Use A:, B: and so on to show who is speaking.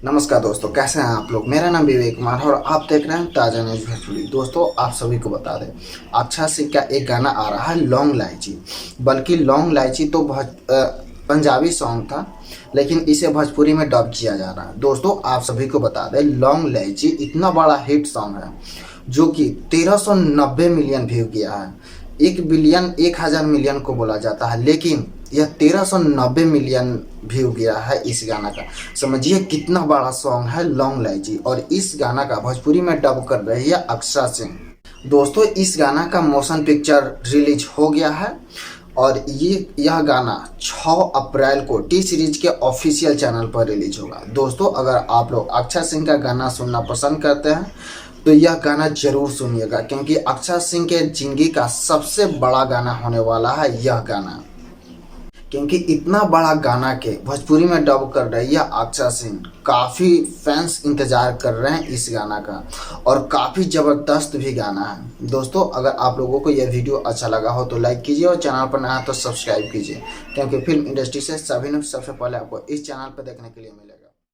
A: नमस्कार दोस्तों, कैसे हैं आप लोग। मेरा नाम विवेक कुमार है और आप देख रहे हैं ताज़ा न्यूज भोजपुरी। दोस्तों, आप सभी को बता दें, अक्षय सिंह का एक गाना आ रहा है लौंग इलायची। बल्कि लौंग इलायची तो पंजाबी सॉन्ग था, लेकिन इसे भोजपुरी में डब किया जा रहा है। दोस्तों, आप सभी को बता दें, लौंग इलायची इतना बड़ा हिट सॉन्ग है जो कि 1390 मिलियन व्यू किया है। 1 बिलियन 1000 मिलियन को बोला जाता है, लेकिन यह 1390 मिलियन व्यू गया है इस गाना का। समझिए कितना बड़ा सॉन्ग है लौंग इलायची। और इस गाना का भोजपुरी में डब कर रही है अक्षय सिंह। दोस्तों, इस गाना का मोशन पिक्चर रिलीज हो गया है और यह गाना 6 अप्रैल को टी सीरीज के ऑफिशियल चैनल पर रिलीज होगा। दोस्तों, अगर आप लोग अक्षय सिंह का गाना सुनना पसंद करते हैं तो यह गाना जरूर सुनिएगा, क्योंकि अक्षय सिंह के जिंदगी का सबसे बड़ा गाना होने वाला है यह गाना। क्योंकि इतना बड़ा गाना के भोजपुरी में डब कर रही है अक्षय सिंह। काफ़ी फैंस इंतजार कर रहे हैं इस गाना का और काफ़ी ज़बरदस्त भी गाना है। दोस्तों, अगर आप लोगों को यह वीडियो अच्छा लगा हो तो लाइक कीजिए और चैनल पर नया तो सब्सक्राइब कीजिए, क्योंकि फिल्म इंडस्ट्री से सभी न्यूज़ सबसे पहले आपको इस चैनल पर देखने के लिए मिलेगा।